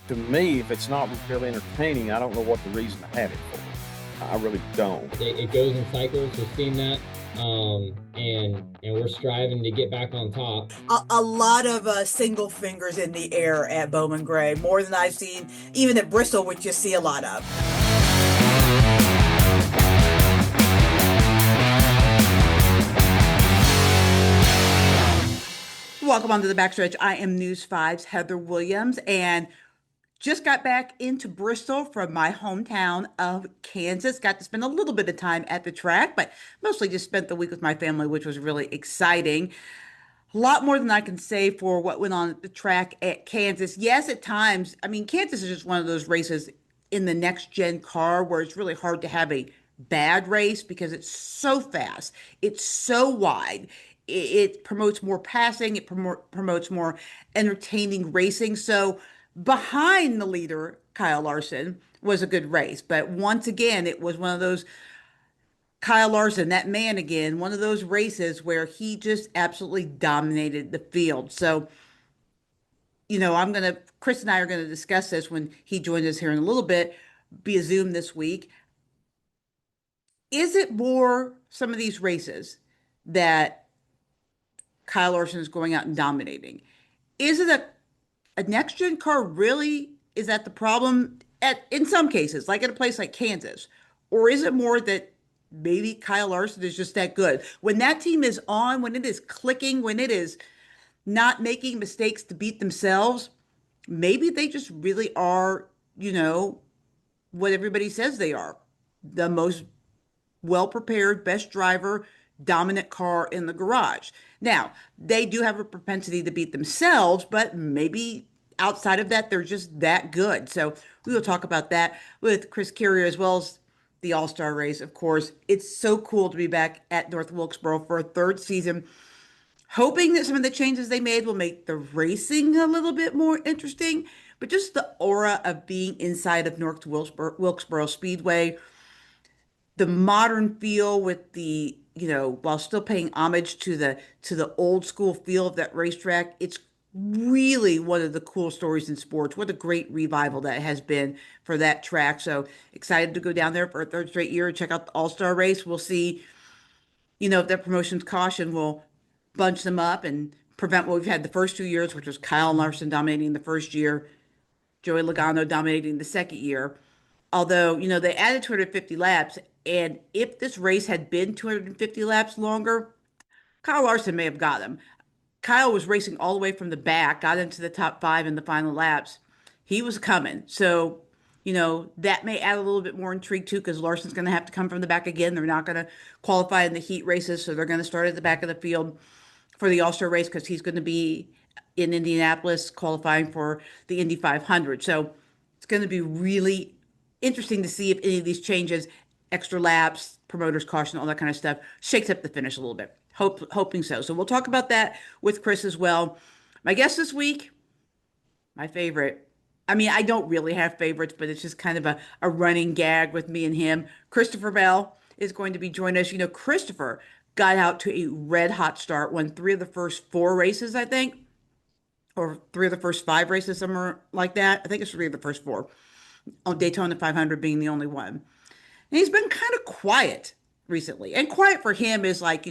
To me, if it's not really entertaining, I don't know what the reason to have it for. I really don't. It goes in cycles. We've seen that, and we're striving to get back on top. A lot of single fingers in the air at Bowman Gray, more than I've seen even at Bristol, which you see a lot of. Welcome on to the Backstretch. I am News 5's Heather Williams, and just got back into Bristol from my hometown of Kansas. Got to spend a little bit of time at the track, but mostly just spent the week with my family, which was really exciting. A lot more than I can say for what went on at the track at Kansas. Yes, at times, I mean, Kansas is just one of those races in the next gen car where it's really hard to have a bad race because it's so fast, it's so wide. It promotes more passing, it promotes more entertaining racing. So behind the leader, Kyle Larson, was a good race. But once again, it was one of those Kyle Larson, that man again, one of those races where he just absolutely dominated the field. So, Chris and I are going to discuss this when he joins us here in a little bit via Zoom this week. Is it more some of these races that Kyle Larson is going out and dominating? Is it a next gen car really? Is that the problem in some cases, like at a place like Kansas? Or is it more that maybe Kyle Larson is just that good? When that team is on, when it is clicking, when it is not making mistakes to beat themselves, maybe they just really are, what everybody says they are. The most well prepared, best driver, dominant car in the garage. Now, they do have a propensity to beat themselves, but maybe outside of that, they're just that good. So we will talk about that with Chris Carrier as well as the All-Star race, of course. It's so cool to be back at North Wilkesboro for a third season. Hoping that some of the changes they made will make the racing a little bit more interesting, but just the aura of being inside of North Wilkesboro Speedway, the modern feel with the, while still paying homage to the old school feel of that racetrack. It's really one of the cool stories in sports. What a great revival that has been for that track. So excited to go down there for a third straight year and check out the All-Star race. We'll see, if that promotion's caution will bunch them up and prevent what we've had the first 2 years, which was Kyle Larson dominating the first year, Joey Logano dominating the second year. Although, they added 250 laps, and if this race had been 250 laps longer, Kyle Larson may have got him. Kyle was racing all the way from the back, got into the top five in the final laps. He was coming. So, that may add a little bit more intrigue too, because Larson's going to have to come from the back again. They're not going to qualify in the heat races, so they're going to start at the back of the field for the All-Star race because he's going to be in Indianapolis qualifying for the Indy 500. So it's going to be really interesting to see if any of these changes, extra laps, promoters caution, all that kind of stuff, shakes up the finish a little bit. Hoping so. So we'll talk about that with Chris as well. My guest this week, my favorite. I mean, I don't really have favorites, but it's just kind of a running gag with me and him. Christopher Bell is going to be joining us. Christopher got out to a red hot start, won three of the first four races, I think, or three of the first five races, somewhere like that. I think it's three of the first four, on Daytona 500 being the only one. And he's been kind of quiet recently. And quiet for him is like,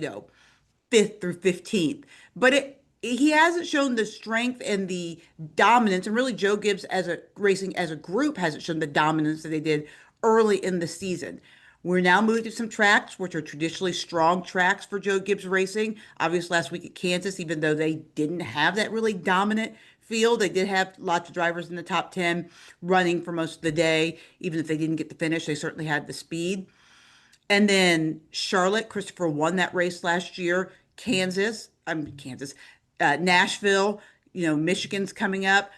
fifth through 15th. But he hasn't shown the strength and the dominance, and really Joe Gibbs as a racing as a group hasn't shown the dominance that they did early in the season. We're now moving to some tracks which are traditionally strong tracks for Joe Gibbs Racing. Obviously, last week at Kansas, even though they didn't have that really dominant field, they did have lots of drivers in the top 10 running for most of the day. Even if they didn't get the finish, they certainly had the speed. And then Charlotte, Christopher won that race last year. Nashville, Michigan's coming up.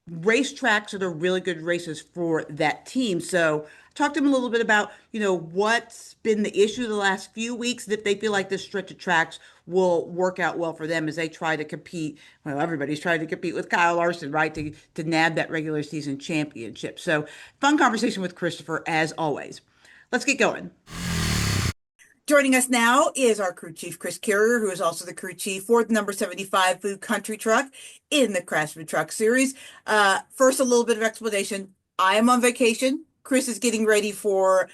Racetracks that are really good races for that team. So talk to them a little bit about, what's been the issue the last few weeks, and if they feel like this stretch of tracks will work out well for them as they try to compete. Well, everybody's trying to compete with Kyle Larson, right, to nab that regular season championship. So fun conversation with Christopher as always. Let's get going. Joining us now is our crew chief, Chris Carrier, who is also the crew chief for the number 75 Food Country Truck in the Craftsman Truck Series. First, a little bit of explanation. I am on vacation. Chris is getting ready for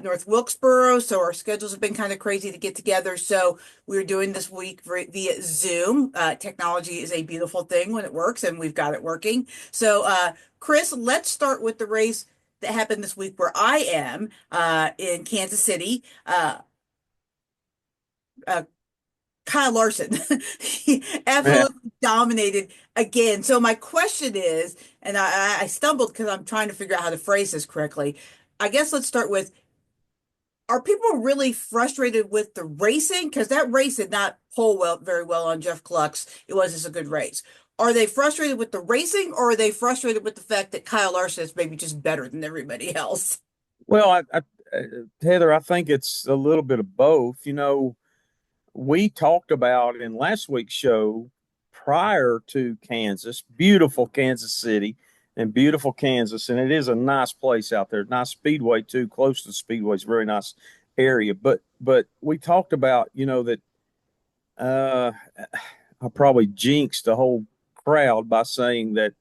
North Wilkesboro, so our schedules have been kind of crazy to get together. So we're doing this week via Zoom. Technology is a beautiful thing when it works, and we've got it working. So, Chris, let's start with the race that happened this week where I am in Kansas City. Uh, Kyle Larson. He Yeah. absolutely dominated again. So my question is, and I stumbled because I'm trying to figure out how to phrase this correctly. I guess let's start with, are people really frustrated with the racing? Because that race did not pull very well on Jeff Clucks. It was just a good race. Are they frustrated with the racing, or are they frustrated with the fact that Kyle Larson is maybe just better than everybody else? Well, Heather, I think it's a little bit of both. We talked about in last week's show prior to Kansas, beautiful Kansas City and beautiful Kansas. And it is a nice place out there. Nice speedway too, close to the speedway. It's a very nice area. But we talked about, that uh I probably jinxed the whole crowd by saying that,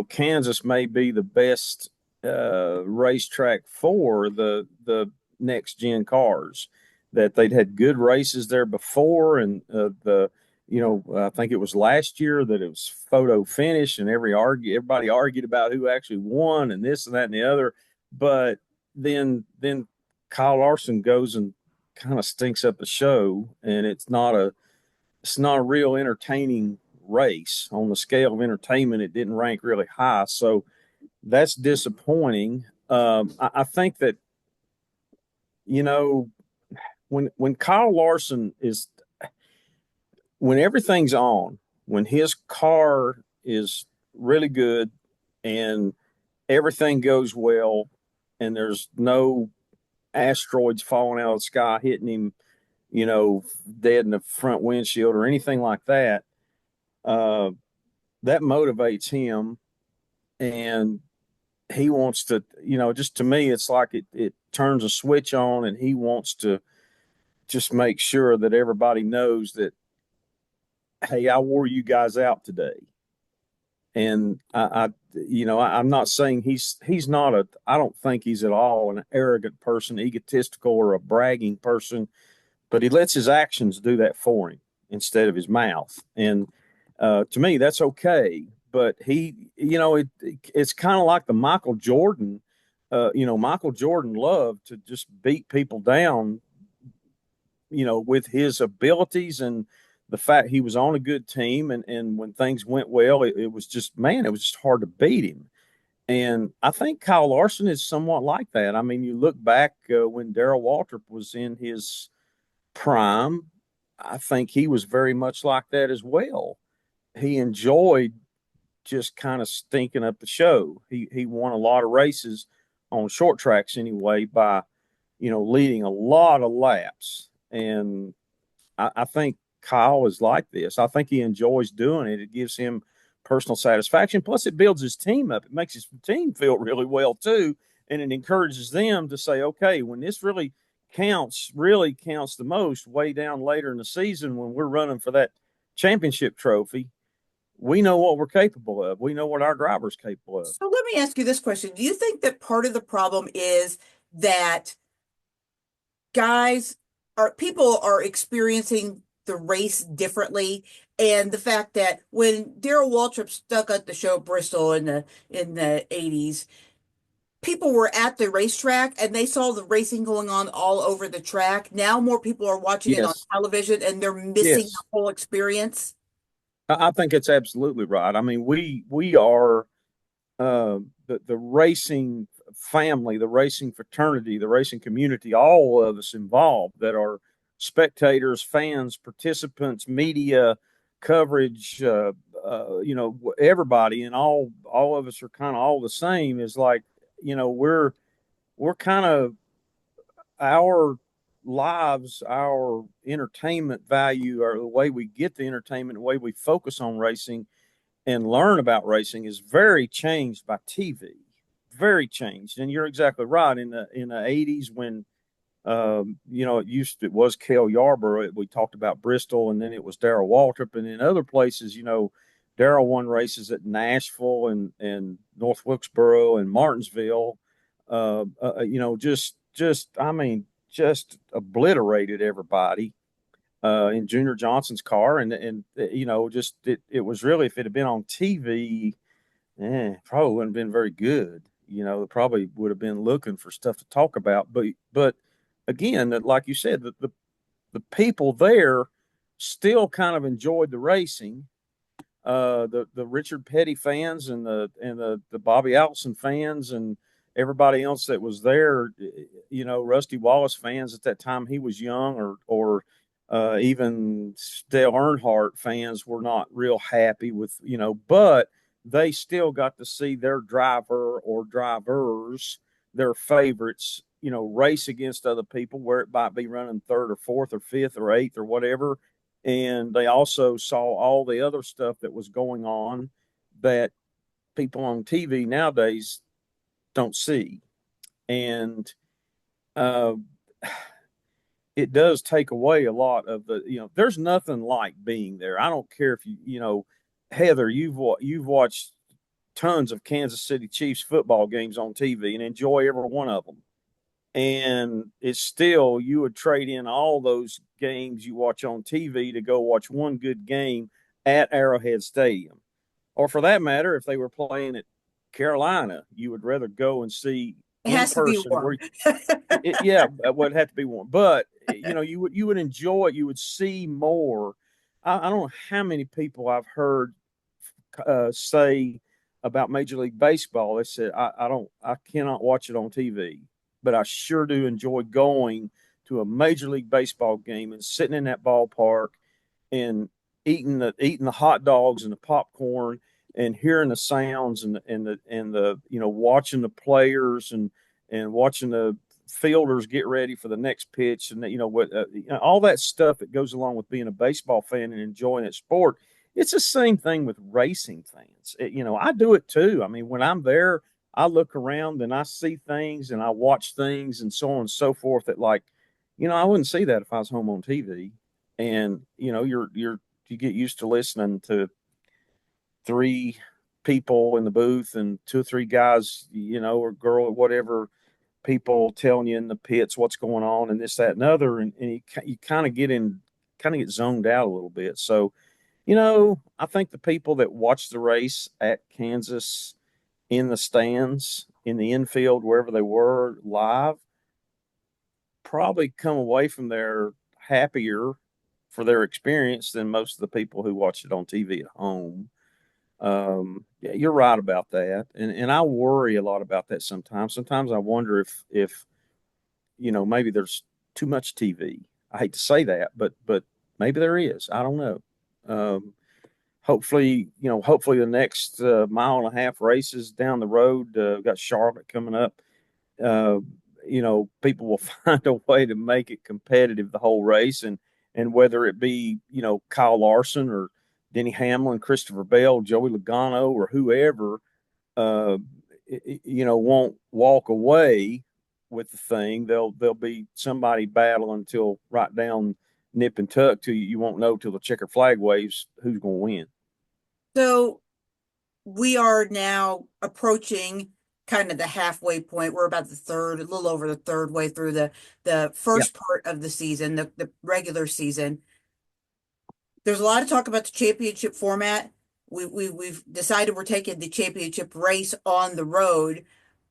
Kansas may be the best racetrack for the next gen cars. That they'd had good races there before, and I think it was last year that it was photo finish, and everybody argued about who actually won, and this and that and the other. But then Kyle Larson goes and kind of stinks up the show, and it's not a real entertaining race. On the scale of entertainment, it didn't rank really high, so that's disappointing. I think that, you know when Kyle Larson when everything's on, when his car is really good and everything goes well, and there's no asteroids falling out of the sky hitting him, dead in the front windshield or anything like that, uh, that motivates him, and he wants to, just to me, it's like it turns a switch on, and he wants to just make sure that everybody knows that, hey, I wore you guys out today. And I'm not saying he's not I don't think he's at all an arrogant person, egotistical, or a bragging person, but he lets his actions do that for him instead of his mouth. And to me, that's okay. But it's kind of like the Michael Jordan. Michael Jordan loved to just beat people down, with his abilities and the fact he was on a good team. And when things went well, it was just, man, it was just hard to beat him. And I think Kyle Larson is somewhat like that. I mean, you look back when Darrell Waltrip was in his prime, I think he was very much like that as well. He enjoyed just kind of stinking up the show. He won a lot of races on short tracks anyway by, leading a lot of laps. And I think Kyle is like this. I think he enjoys doing it. It gives him personal satisfaction. Plus, it builds his team up. It makes his team feel really well too, and it encourages them to say, "Okay, when this really counts the most, way down later in the season when we're running for that championship trophy, we know what we're capable of. We know what our driver's capable of." So let me ask you this question. Do you think that part of the problem is that people are experiencing the race differently, and the fact that when Darrell Waltrip stuck at the show at Bristol in the 80s, people were at the racetrack and they saw the racing going on all over the track. Now more people are watching it on Yes, television and they're missing the yes, whole experience. I think it's absolutely right. I mean, we are the racing family, the racing fraternity, the racing community, all of us involved that are spectators, fans, participants, media coverage, everybody, and all of us are kind of all the same. Is like, we're kind of, our lives, our entertainment value, or the way we get the entertainment, the way we focus on racing and learn about racing is very changed by TV. Very changed. And you're exactly right. In the 80s, when It was Cale Yarborough. We talked about Bristol, and then it was Darrell Waltrip, and in other places, Darrell won races at Nashville and North Wilkesboro and Martinsville. Just obliterated everybody in Junior Johnson's car, just it was really, if it had been on TV, probably wouldn't have been very good. It probably would have been looking for stuff to talk about, but again, like you said, the people there still kind of enjoyed the racing. The Richard Petty fans and the Bobby Allison fans and everybody else that was there, Rusty Wallace fans at that time he was young, or even Dale Earnhardt fans were not real happy with, but they still got to see their driver or drivers, their favorites, race against other people where it might be running third or fourth or fifth or eighth or whatever. And they also saw all the other stuff that was going on that people on TV nowadays don't see. And uh, it does take away a lot of there's nothing like being there. I don't care if Heather, you've watched tons of Kansas City Chiefs football games on TV and enjoy every one of them. And it's still, you would trade in all those games you watch on TV to go watch one good game at Arrowhead Stadium. Or for that matter, if they were playing at Carolina, you would rather go and see It in has to be person warm. it would have to be warm. But you would enjoy it. You would see more. I don't know how many people I've heard say about Major League Baseball. They said, I cannot watch it on TV, but I sure do enjoy going to a Major League Baseball game and sitting in that ballpark and eating the hot dogs and the popcorn and hearing the sounds and the watching the players and watching the fielders get ready for the next pitch, and all that stuff that goes along with being a baseball fan and enjoying that sport. It's the same thing with racing fans. I do it too. I mean, when I'm there, I look around and I see things and I watch things and so on and so forth that, like, I wouldn't see that if I was home on TV. And you get used to listening to three people in the booth and two or three guys, or girl or whatever, people telling you in the pits what's going on and this, that, and other, and you kind of get zoned out a little bit. So, I think the people that watch the race at Kansas in the stands, in the infield, wherever they were live, probably come away from there happier for their experience than most of the people who watch it on TV at home. Yeah, you're right about that, and I worry a lot about that sometimes. Sometimes I wonder if maybe there's too much TV. I hate to say that, but maybe there is. I don't know. Hopefully the next mile and a half races down the road. We've got Charlotte coming up. Uh, People will find a way to make it competitive the whole race, and whether it be Kyle Larson or Denny Hamlin, Christopher Bell, Joey Logano, or whoever, uh, won't walk away with the thing. There'll be somebody battling till right down nip and tuck till you won't know till the checker flag waves who's going to win. So we are now approaching kind of the halfway point. We're about the third, a little over the third way through the Yeah. first part of the season, the regular season. There's a lot of talk about the championship format. We've decided we're taking the championship race on the road,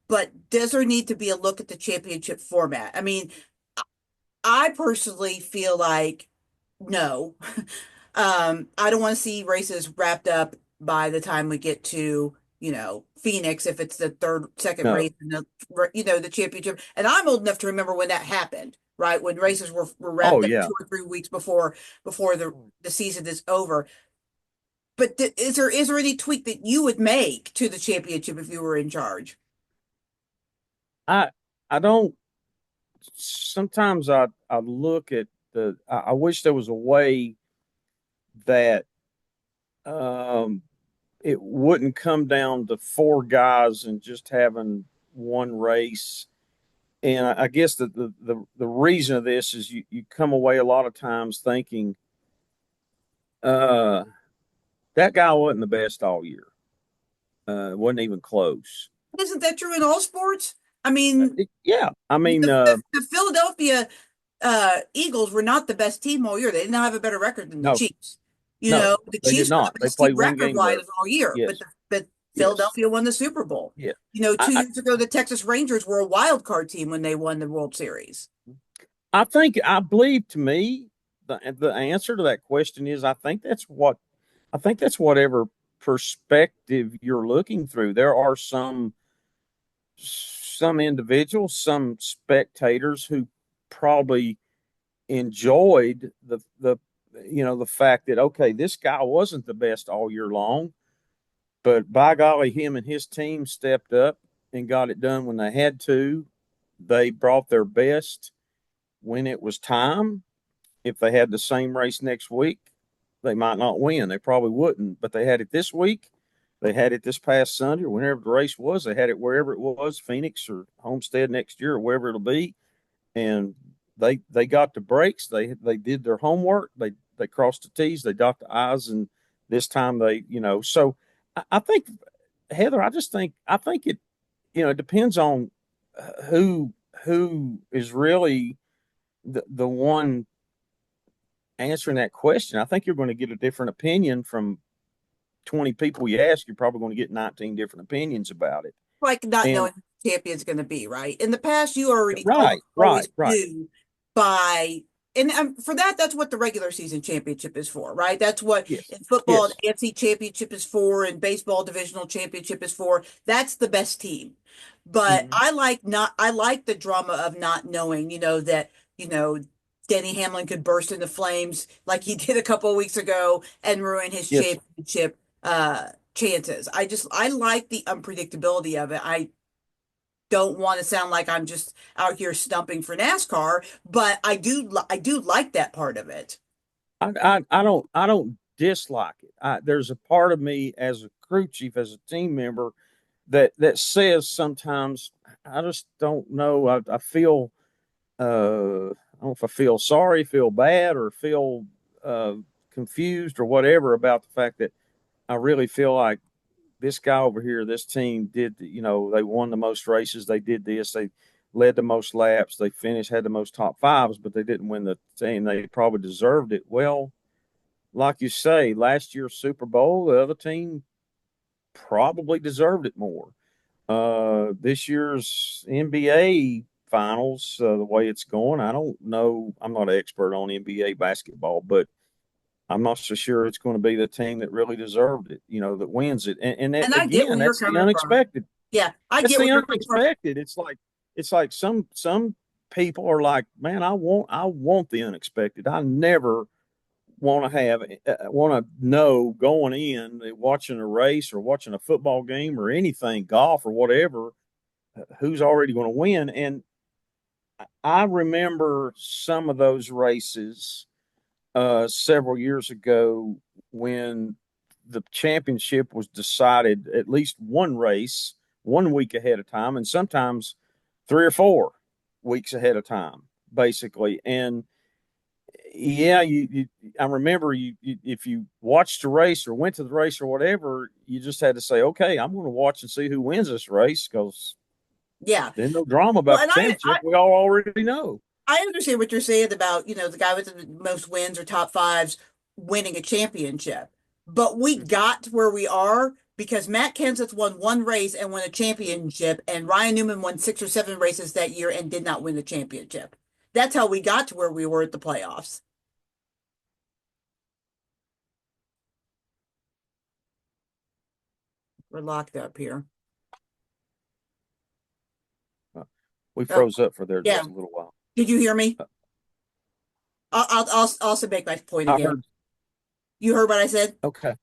but does there need to be a look at the championship format? I mean, I personally feel like no. I don't want to see races wrapped up by the time we get to, Phoenix, if it's the second No. race in the championship. And I'm old enough to remember when that happened, right? When races were Oh wrapped up yeah. 2 or 3 weeks before the season is over. But is there any tweak that you would make to the championship if you were in charge? I I don't. Sometimes I look at I wish there was a way that um it wouldn't come down to four guys and just having one race And I guess the reason of this is you come away a lot of times thinking, uh, that guy wasn't the best all year. Wasn't even close. Isn't that true in all sports? I mean, Yeah, I mean, the Philadelphia Eagles were not the best team all year. They did not have a better record than the no, Chiefs. You no, know, the they did Chiefs were not. the They best team played one record game wise better. all year, Yes, but yes, Philadelphia won the Super Bowl. yeah. You know, I, 2 years ago, the Texas Rangers were a wild card team when they won the World Series. I believe to me the answer to that question is I think that's whatever perspective you're looking through. There are some individuals, some spectators who probably enjoyed the fact that okay, this guy wasn't the best all year long, but by golly, him and his team stepped up and got it done when they had to. They brought their best when it was time. If they had the same race next week, they might not win. They probably wouldn't, but they had it this week. They had it this past Sunday, or whenever the race was. They had it wherever it was, Phoenix or Homestead next year, or wherever it'll be. And they got the breaks. They did their homework. They crossed the T's. They dot the I's, and this time So I think Heather, I think it depends on who is really the one answering that question. I think you're going to get a different opinion from 20 people you ask. You're probably going to get 19 different opinions about it. Like not And knowing who the champion's going to be, right? In the past, you already right, right, always right. knew by, and for that, that's what the regular season championship is for, right? That's what Yes, in football, an yes. AFC championship is for, and baseball divisional championship is for. That's the best team. But Mm-hmm. I like the drama of not knowing, that, you know, Denny Hamlin could burst into flames like he did a couple of weeks ago and ruin his Yes. championship chances. I like the unpredictability of it. I don't want to sound like I'm just out here stumping for NASCAR, but I do like that part of it. I don't dislike it. There's a part of me as a crew chief, as a team member, that says sometimes I just don't know. I feel I don't know if I feel sorry, feel bad, or feel uh, confused or whatever about the fact that I really feel like this guy over here, this team they won the most races. They did this. They led the most laps. They finished, had the most top fives, but they didn't win the team. They probably deserved it. Well, like you say, last year's Super Bowl, the other team probably deserved it more. This year's NBA finals, the way it's going, I don't know. I'm not an expert on NBA basketball, but I'm not so sure it's going to be the team that really deserved it, that wins it. And that, And I get again, where you're that's the coming from. unexpected. Yeah, I That's get the where you're coming from. unexpected. It's like some people are like, man, I want the unexpected. I never want to know going in watching a race or watching a football game or anything, golf or whatever, who's already going to win. And I remember some of those races several years ago when the championship was decided at least one race 1 week ahead of time, and sometimes 3 or 4 weeks ahead of time, basically. And yeah, I remember if you watched the race or went to the race or whatever, you just had to say, okay, I'm going to watch and see who wins this race because Yeah. there's no drama Well, about the and championship. We all already know. I understand what you're saying about, the guy with the most wins or top fives winning a championship. But we got to where we are because Matt Kenseth won one race and won a championship, and Ryan Newman won 6 or 7 races that year and did not win the championship. That's how we got to where we were at the playoffs. We're locked up here. We Oh, froze up for there yeah. just a little while. Did you hear me? I'll also make my point I again. heard. You heard what I said? Okay.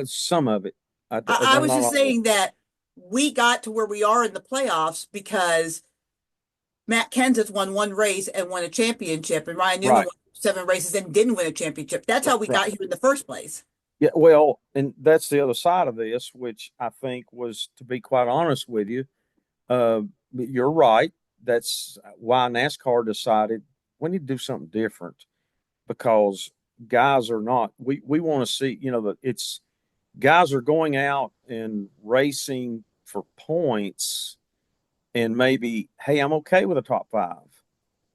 Some of it. I I'm was not just all. saying that we got to where we are in the playoffs because Matt Kenseth won one race and won a championship, and Ryan Newman Right. won 7 races and didn't win a championship. That's how we Right. got here in the first place. Yeah. Well, and that's the other side of this, which I think was, to be quite honest with you, uh, you're right. That's why NASCAR decided we need to do something different because guys are not. We want to see. That it's guys are going out and racing for points, and maybe hey, I'm okay with a top five,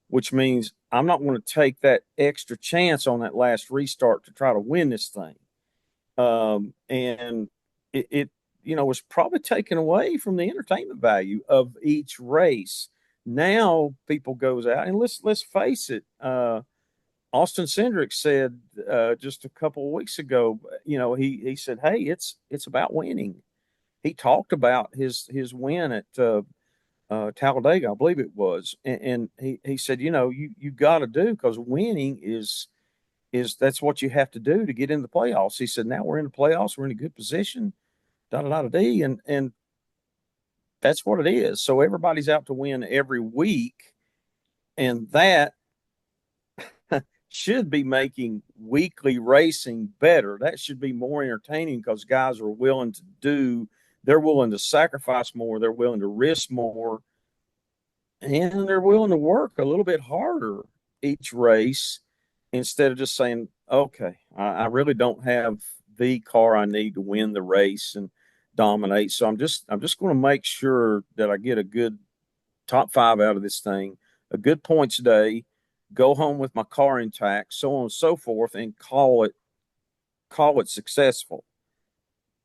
which means I'm not going to take that extra chance on that last restart to try to win this thing. And it was probably taken away from the entertainment value of each race. Now people goes out and let's face it. Austin Cindric said just a couple of weeks ago, he said, "Hey, it's about winning." He talked about his win at Talladega, I believe it was, and he said, you got to do because winning is that's what you have to do to get in the playoffs. He said, now we're in the playoffs, we're in a good position, da da da da, and that's what it is. So everybody's out to win every week, and that should be making weekly racing better. That should be more entertaining because guys are willing to they're willing to sacrifice more, they're willing to risk more, and they're willing to work a little bit harder each race instead of just saying, okay, I really don't have the car I need to win the race and dominate. So I'm just going to make sure that I get a good top five out of this thing, a good points day, go home with my car intact, so on and so forth, and call it successful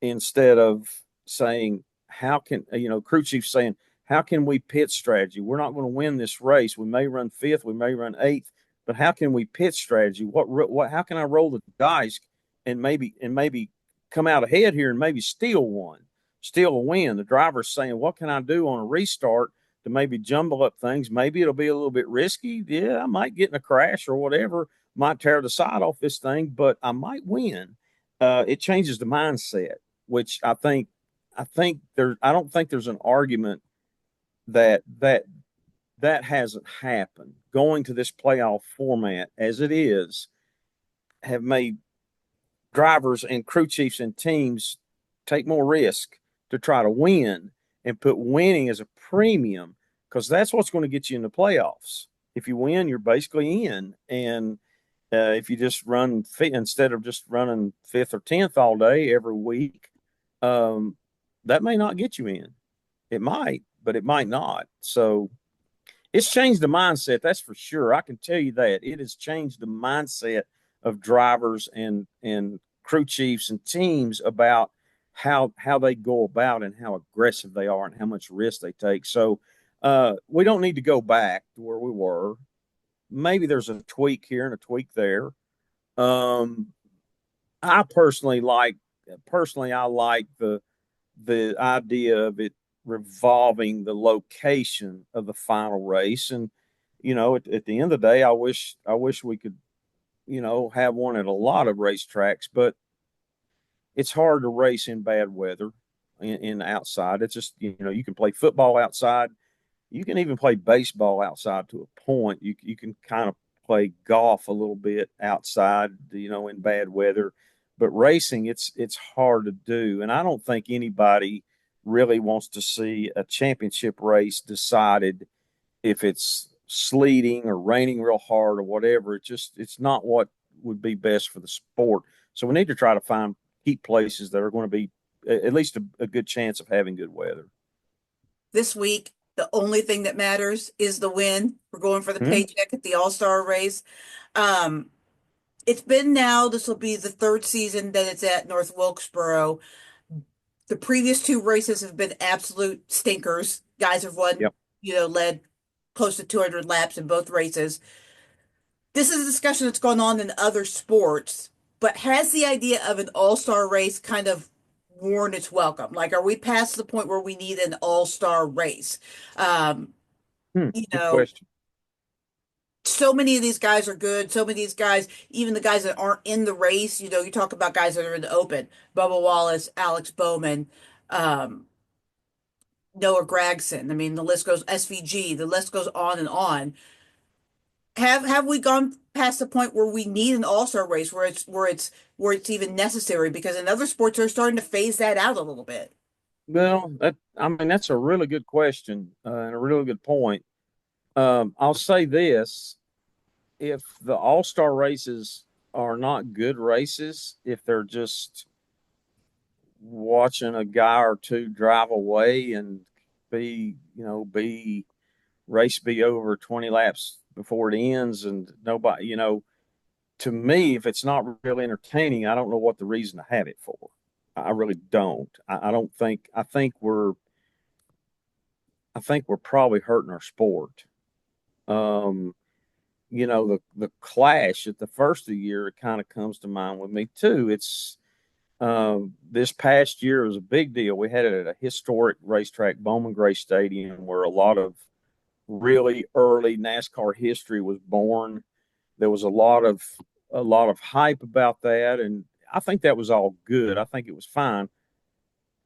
instead of saying, how can, crew chief saying, how can we pit strategy? We're not going to win this race. We may run fifth, we may run eighth, but how can we pit strategy? How can I roll the dice and maybe come out ahead here and maybe steal a win? The driver's saying, what can I do on a restart to maybe jumble up things? Maybe it'll be a little bit risky. Yeah, I might get in a crash or whatever, might tear the side off this thing, but I might win. It changes the mindset, which I don't think there's an argument that hasn't happened. Going to this playoff format as it is have made drivers and crew chiefs and teams take more risk to try to win and put winning as a premium because that's what's going to get you in the playoffs. If you win, you're basically in. And if you just run instead of just running fifth or 10th all day every week, that may not get you in. It might, but it might not. So it's changed the mindset. That's for sure. I can tell you that it has changed the mindset of drivers and crew chiefs and teams about how they go about and how aggressive they are and how much risk they take. So we don't need to go back to where we were. Maybe there's a tweak here and a tweak there. Um, I like the idea of it revolving the location of the final race. And, at the end of the day, I wish we could, have one at a lot of racetracks, but it's hard to race in bad weather in outside. It's just, you can play football outside. You can even play baseball outside to a point. You can kind of play golf a little bit outside, in bad weather. But racing, it's hard to do. And I don't think anybody really wants to see a championship race decided if it's sleeting or raining real hard or whatever. It's not what would be best for the sport. So we need to try to keep places that are going to be at least a good chance of having good weather. This week, the only thing that matters is the win. We're going for the paycheck at the All-Star race. Um, it's been now, this will be the third season that it's at North Wilkesboro. The previous two races have been absolute stinkers. Guys have won, Yep. Led close to 200 laps in both races. This is a discussion that's gone on in other sports, but has the idea of an all-star race kind of worn its welcome? Like, are we past the point where we need an all-star race? Um, you Good know, question. so many of these guys are good. So many of these guys, even the guys that aren't in the race, you talk about guys that are in the open, Bubba Wallace, Alex Bowman, um, Noah Gragson. I mean, the list goes SVG, the list goes on and on. Have we gone past the point where we need an all-star race where it's even necessary? Because in other sports they're starting to phase that out a little bit. Well, I mean, that's a really good question and a really good point. I'll say this: if the All-Star races are not good races, if they're just watching a guy or two drive away and be race be over 20 laps before it ends and nobody, to me, if it's not really entertaining, I don't know what the reason to have it for. I really don't. I don't think. I think we're probably hurting our sport. Um, the clash at the first of the year, it kind of comes to mind with me too. It's this past year was a big deal. We had it at a historic racetrack, Bowman Gray Stadium, where a lot of really early NASCAR history was born. There was a lot of hype about that, and I think that was all good. I think it was fine.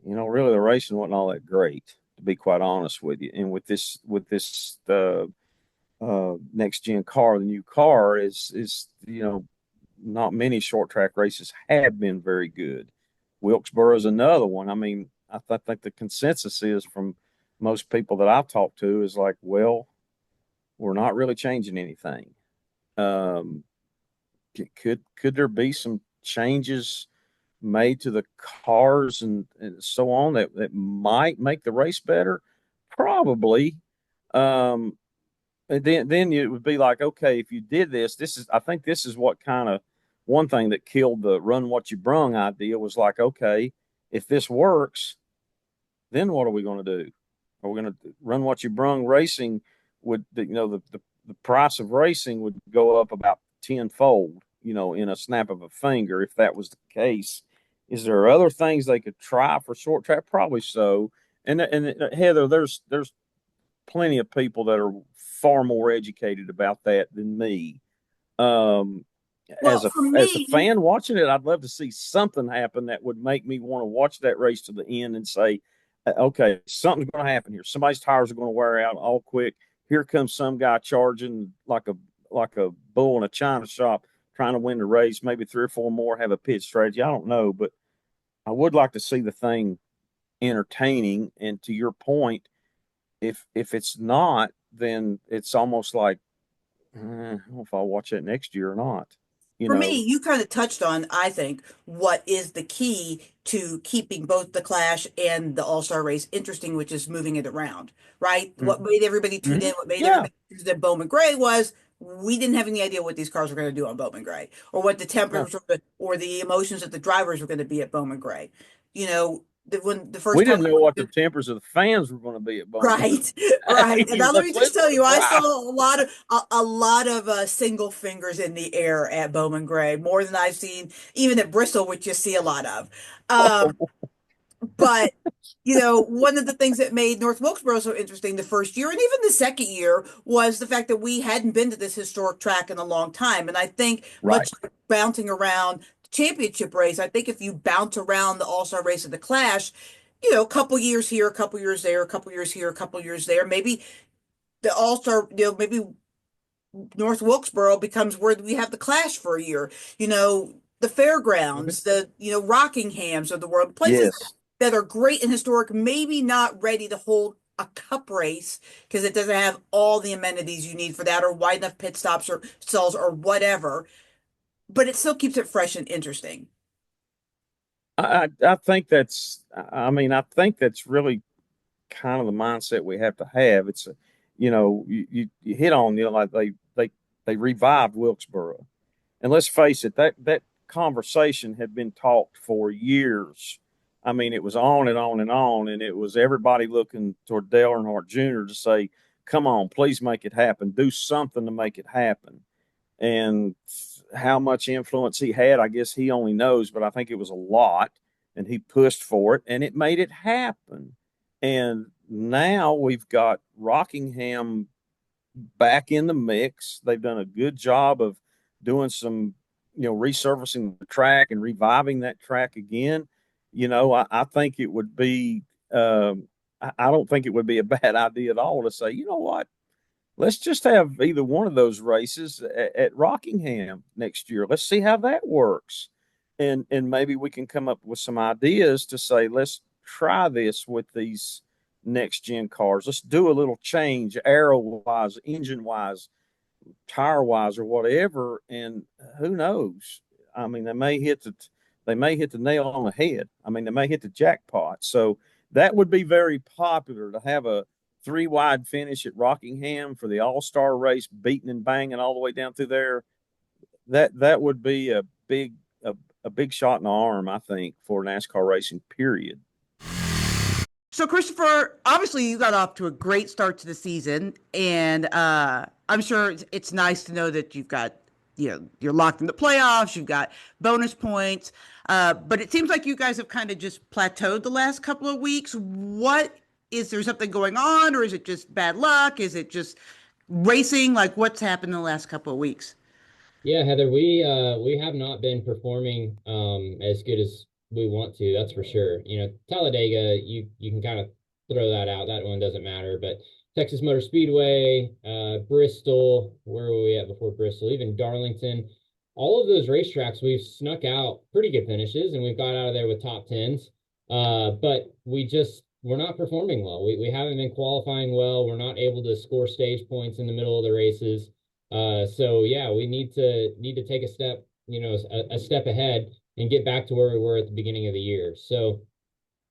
Really the racing wasn't all that great, to be quite honest with you. And with this next gen car, the new car is not many short track races have been very good. Wilkesboro is another one. I mean, think the consensus is from most people that I've talked to is like, well, we're not really changing anything. Um, could there be some changes made to the cars and so on that might make the race better? Probably. Um, and then it would be like, okay, if you did I think this is what kind of one thing that killed the run what you brung idea was like, okay, if this works, then what are we going to do? Are we going to run what you brung racing? Would the price of racing would go up about tenfold, in a snap of a finger if that was the case. Is there other things they could try for short track? Probably so. And Heather, there's plenty of people that are far more educated about that than me. Um, Well, as a for as a me, fan watching it, I'd love to see something happen that would make me want to watch that race to the end and say, okay, something's going to happen here. Somebody's tires are going to wear out all quick. Here comes some guy charging like a bull in a china shop trying to win the race. Maybe three or four more have a pit strategy. I don't know, but I would like to see the thing entertaining. And to your point, if it's not, then it's almost like I don't know if I'll watch it next year or not. You for me, know, you kind of touched on, I think, what is the key to keeping both the Clash and the All-Star race interesting, which is moving it around, right? What mm-hmm. made everybody tune Mm-hmm. in, what made Yeah, everybody interested in Bowman Gray was we didn't have any idea what these cars were going to do on Bowman Gray or what the no, tempers or the emotions of the drivers were going to be at Bowman Gray. You know, when the first we time didn't know what the tempers of the fans were going to be at Bowman Gray. right, right. And now let me just Let's tell you, I try. saw a lot of single fingers in the air at Bowman Gray, more than I've seen even at Bristol, which you see a lot of. Um, but one of the things that made North Wilkesboro so interesting the first year and even the second year was the fact that we hadn't been to this historic track in a long time. And I think Right. much like bouncing around the championship race, I think if you bounce around the All-Star race and the Clash, a couple years here, a couple years there, a couple years here, a couple years there, maybe the All-Star, maybe North Wilkesboro becomes where we have the Clash for a year. The Mhm. fairgrounds, the Rockinghams of the world, places Yes. that are great and historic, maybe not ready to hold a cup race because it doesn't have all the amenities you need for that or wide enough pit stops or stalls or whatever, but it still keeps it fresh and interesting. I think I mean, I think that's really kind of the mindset we have to have. It's, you hit on, like they revived Wilkesboro. And let's face it, that conversation had been talked for years. I mean, it was on and on and on, and it was everybody looking toward Dale Earnhardt Jr. to say, "Come on, please make it happen. Do something to make it happen." And how much influence he had, I guess he only knows, but I think it was a lot, and he pushed for it, and it made it happen. And now we've got Rockingham back in the mix. They've done a good job of doing some, resurfacing the track and reviving that track again. I think it would be, I don't think it would be a bad idea at all to say, you know what, let's just have either one of those races at Rockingham next year. Let's see how that works. And maybe we can come up with some ideas to say, try this with these next gen cars. Let's do a little change, aero wise, engine wise, tire wise, or whatever. And who knows? I mean, they may hit the nail on the head. I mean, they may hit the jackpot. So that would be very popular to have a three wide finish at Rockingham for the All Star race, beating and banging all the way down through there. That would be a big shot in the arm, I think, for NASCAR racing. Period. So, Christopher, obviously you got off to a great start to the season, and I'm sure it's nice to know that you've got, you're locked in the playoffs, you've got bonus points, but it seems like you guys have kind of just plateaued the last couple of weeks. Is there something going on, or is it just bad luck? Is it just racing? Like, what's happened in the last couple of weeks? Yeah, Heather, we have not been performing as good as we want to, that's for sure. Talladega, you can kind of throw that out. That one doesn't matter. But Texas Motor Speedway, Bristol, where were we at before Bristol? Even Darlington, all of those racetracks, we've snuck out pretty good finishes and we've got out of there with top tens. But we're not performing well. We haven't been qualifying well. We're not able to score stage points in the middle of the races. So yeah, we need to take a step, a step ahead and get back to where we were at the beginning of the year. So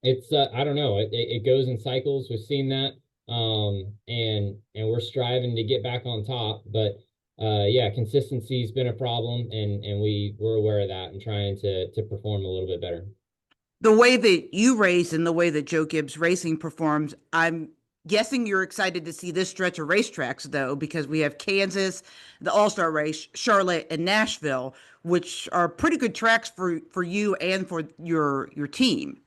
it's I don't know, it goes in cycles. We've seen that, and we're striving to get back on top. But yeah, consistency's been a problem, and we're aware of that and trying to perform a little bit better. The way that you race and the way that Joe Gibbs Racing performs, I'm guessing you're excited to see this stretch of racetracks, though, because we have Kansas, the All-Star race, Charlotte, and Nashville, which are pretty good tracks for you and for your team.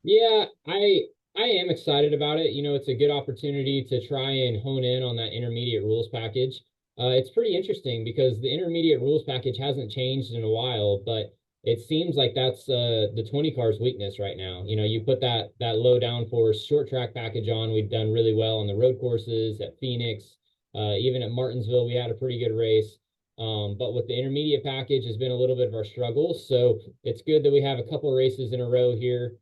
Yeah, I am excited about it. It's a good opportunity to try and hone in on that intermediate rules package. It's pretty interesting because the intermediate rules package hasn't changed in a while, but it seems like that's the 20 car's weakness right now. You put that low downforce short track package on. We've done really well on the road courses at Phoenix, even at Martinsville. We had a pretty good race. But with the intermediate package has been a little bit of our struggle. So it's good that we have a couple of races in a row here,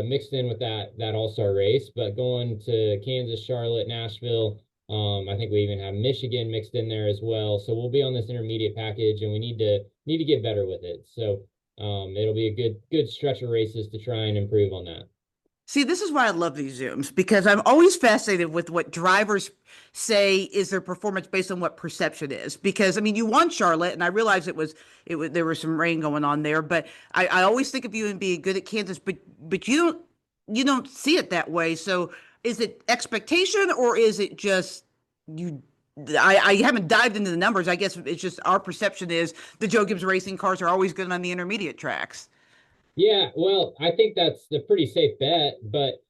mixed in with that all-star race. But going to Kansas, Charlotte, Nashville, I think we even have Michigan mixed in there as well. So we'll be on this intermediate package, and we need to get better with it. So it'll be a good stretch of races to try and improve on that. See, this is why I love these Zooms, because I'm always fascinated with what drivers say is their performance based on what perception is. Because I mean, you won Charlotte, and I realized there was some rain going on there, but I always think of you and being good at Kansas, but you don't see it that way. So is it expectation, or is it just you? I haven't dived into the numbers. I guess it's just our perception is the Joe Gibbs Racing cars are always good on the intermediate tracks. Yeah, well, I think that's a pretty safe bet, but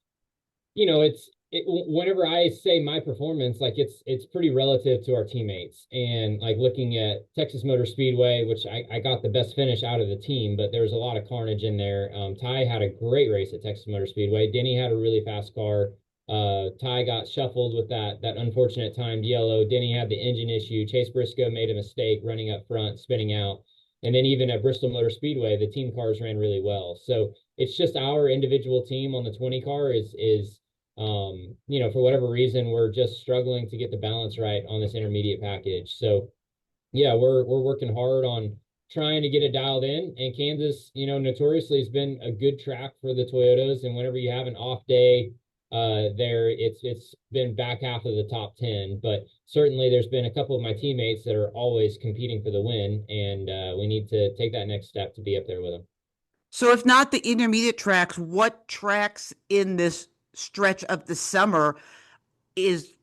whenever I say my performance, like it's pretty relative to our teammates. And like looking at Texas Motor Speedway, which I got the best finish out of the team, but there was a lot of carnage in there. Ty had a great race at Texas Motor Speedway. Denny had a really fast car. Ty got shuffled with that unfortunate timed yellow. Denny had the engine issue. Chase Briscoe made a mistake running up front, spinning out. And then even at Bristol Motor Speedway, the team cars ran really well. So it's just our individual team on the 20 car is for whatever reason, we're just struggling to get the balance right on this intermediate package. So yeah, we're working hard on trying to get it dialed in. And Kansas, notoriously has been a good track for the Toyotas. And whenever you have an off day, it's been back half of the top 10, but certainly there's been a couple of my teammates that are always competing for the win, and we need to take that next step to be up there with them. So if not the intermediate tracks, what tracks in this stretch of the summer is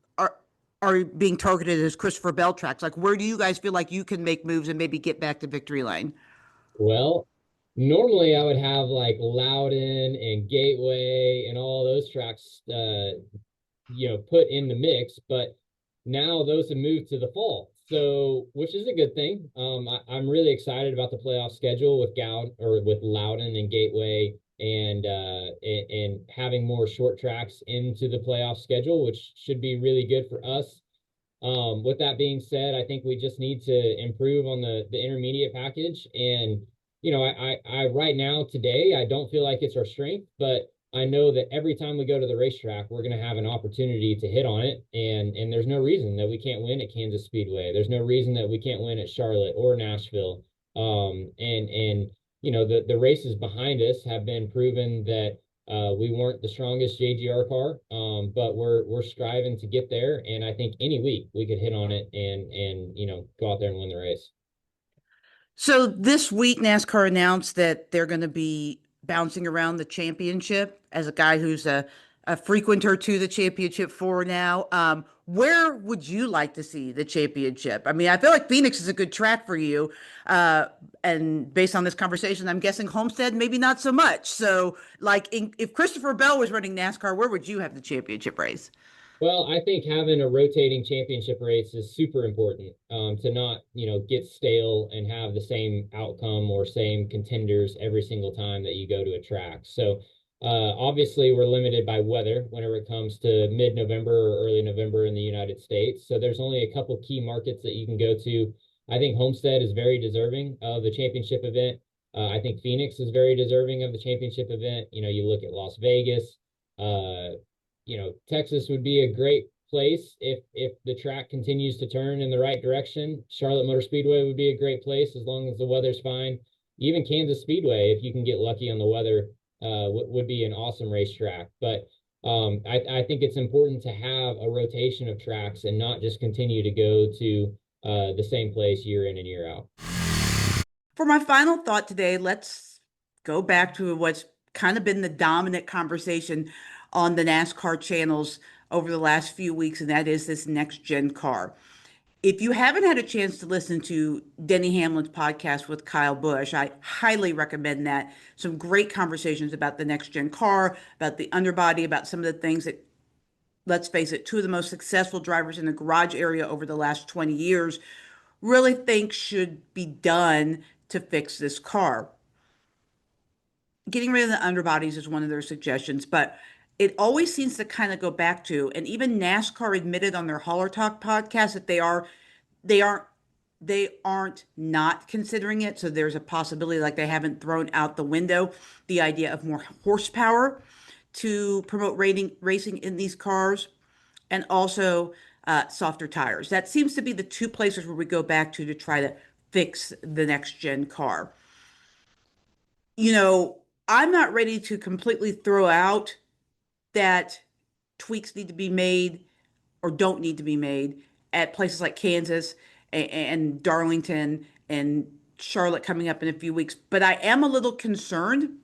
are being targeted as Christopher Bell tracks? Like, where do you guys feel like you can make moves and maybe get back to victory lane? Well, normally I would have like Loudon and Gateway and all those tracks, put in the mix, but now those have moved to the fall. So, which is a good thing. I'm really excited about the playoff schedule with Loudon and Gateway and having more short tracks into the playoff schedule, which should be really good for us. With that being said, I think we just need to improve on the intermediate package. And I right now today, I don't feel like it's our strength, but I know that every time we go to the racetrack, we're going to have an opportunity to hit on it. And there's no reason that we can't win at Kansas Speedway. There's no reason that we can't win at Charlotte or Nashville. And you know, the races behind us have been proven that we weren't the strongest JGR car, but we're striving to get there. And I think any week we could hit on it and you know, go out there and win the race. So this week, NASCAR announced that they're going to be bouncing around the championship. As a guy who's a frequenter to the championship for now, where would you like to see the championship? I mean, I feel like Phoenix is a good track for you. And based on this conversation, I'm guessing Homestead, maybe not so much. So, like, if Christopher Bell was running NASCAR, where would you have the championship race? Well, I think having a rotating championship race is super important, to not, you know, get stale and have the same outcome or same contenders every single time that you go to a track. So obviously we're limited by weather whenever it comes to mid-November or early November in the United States. So there's only a couple key markets that you can go to. I think Homestead is very deserving of the championship event. I think Phoenix is very deserving of the championship event. You know, you look at Las Vegas. You know, Texas would be a great place if the track continues to turn in the right direction. Charlotte Motor Speedway would be a great place as long as the weather's fine. Even Kansas Speedway, if you can get lucky on the weather, would be an awesome racetrack. But I think it's important to have a rotation of tracks and not just continue to go to the same place year in and year out. For my final thought today, let's go back to what's kind of been the dominant conversation on the NASCAR channels over the last few weeks, and that is this next gen car. If you haven't had a chance to listen to Denny Hamlin's podcast with Kyle Busch, I highly recommend that. Some great conversations about the next gen car, about the underbody, about some of the things that, let's face it, two of the most successful drivers in the garage area over the last 20 years really think should be done to fix this car. Getting rid of the underbodies is one of their suggestions, but it always seems to kind of go back to, and even NASCAR admitted on their Hauler Talk podcast that they aren't not considering it. So there's a possibility, like they haven't thrown out the window the idea of more horsepower to promote racing in these cars, and also softer tires. That seems to be the two places where we go back to try to fix the next gen car. You know, I'm not ready to completely throw out that tweaks need to be made or don't need to be made at places like Kansas and Darlington and Charlotte coming up in a few weeks. But I am a little concerned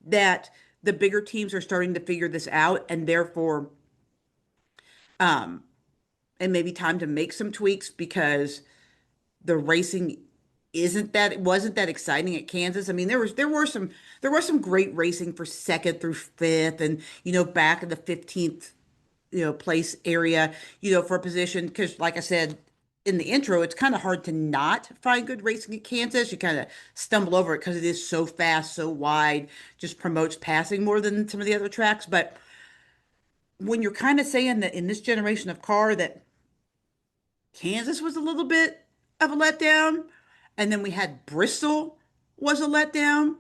that the bigger teams are starting to figure this out, and therefore, it may be time to make some tweaks because the racing it wasn't that exciting at Kansas. I mean, there was some great racing for second through fifth, and back in the 15th place area, for a position, because like I said in the intro, it's kind of hard to not find good racing at Kansas. You kind of stumble over it because it is so fast, so wide, just promotes passing more than some of the other tracks. But when you're kind of saying that in this generation of car that Kansas was a little bit of a letdown, and then we had Bristol was a letdown.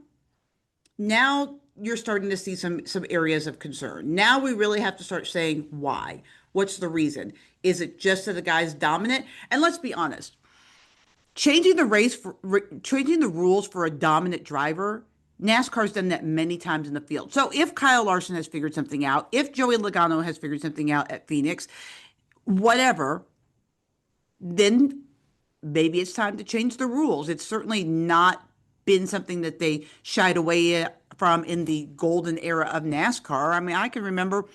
Now you're starting to see some areas of concern. Now we really have to start saying why. What's the reason? Is it just that the guy's dominant? And let's be honest, changing the rules for a dominant driver, NASCAR's done that many times in the field. So if Kyle Larson has figured something out, if Joey Logano has figured something out at Phoenix, whatever, then maybe it's time to change the rules. It's certainly not been something that they shied away from in the golden era of NASCAR. I mean, I can remember,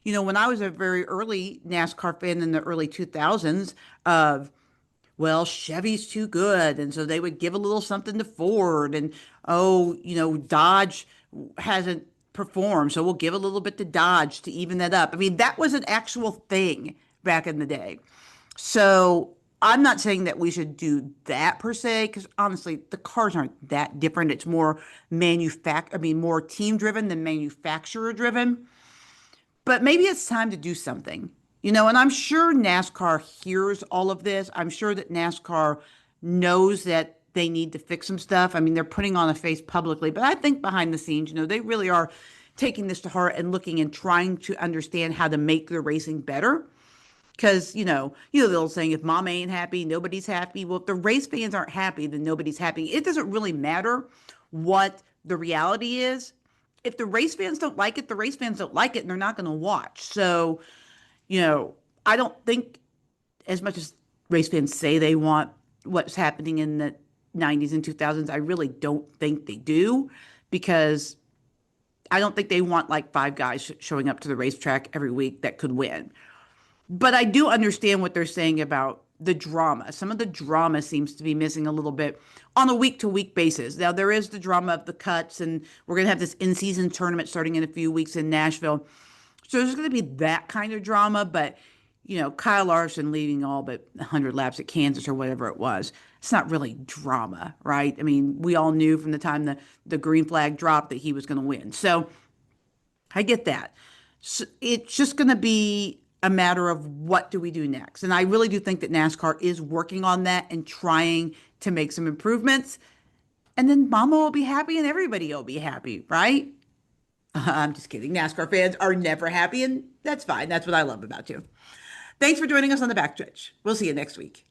when I was a very early NASCAR fan in the early 2000s of, well, Chevy's too good. And so they would give a little something to Ford, and, Dodge hasn't performed, so we'll give a little bit to Dodge to even that up. I mean, that was an actual thing back in the day. So I'm not saying that we should do that per se, because honestly, the cars aren't that different. It's more more team driven than manufacturer driven. But maybe it's time to do something, and I'm sure NASCAR hears all of this. I'm sure that NASCAR knows that they need to fix some stuff. I mean, they're putting on a face publicly, but I think behind the scenes, they really are taking this to heart and looking and trying to understand how to make the racing better. Because, the old saying, if mama ain't happy, nobody's happy. Well, if the race fans aren't happy, then nobody's happy. It doesn't really matter what the reality is. If the race fans don't like it, the race fans don't like it, and they're not going to watch. So, I don't think, as much as race fans say they want what's happening in the 90s and 2000s, I really don't think they do, because I don't think they want like five guys showing up to the racetrack every week that could win. But I do understand what they're saying about the drama. Some of the drama seems to be missing a little bit on a week to week basis. Now, there is the drama of the cuts, and we're going to have this in season tournament starting in a few weeks in Nashville. So there's going to be that kind of drama. But, Kyle Larson leading all but 100 laps at Kansas or whatever it was, it's not really drama, right? I mean, we all knew from the time the green flag dropped that he was going to win. So I get that. So it's just going to be a matter of what do we do next. And I really do think that NASCAR is working on that and trying to make some improvements. And then mama will be happy and everybody will be happy, right? I'm just kidding. NASCAR fans are never happy, and that's fine. That's what I love about you. Thanks for joining us on the Backstretch. We'll see you next week.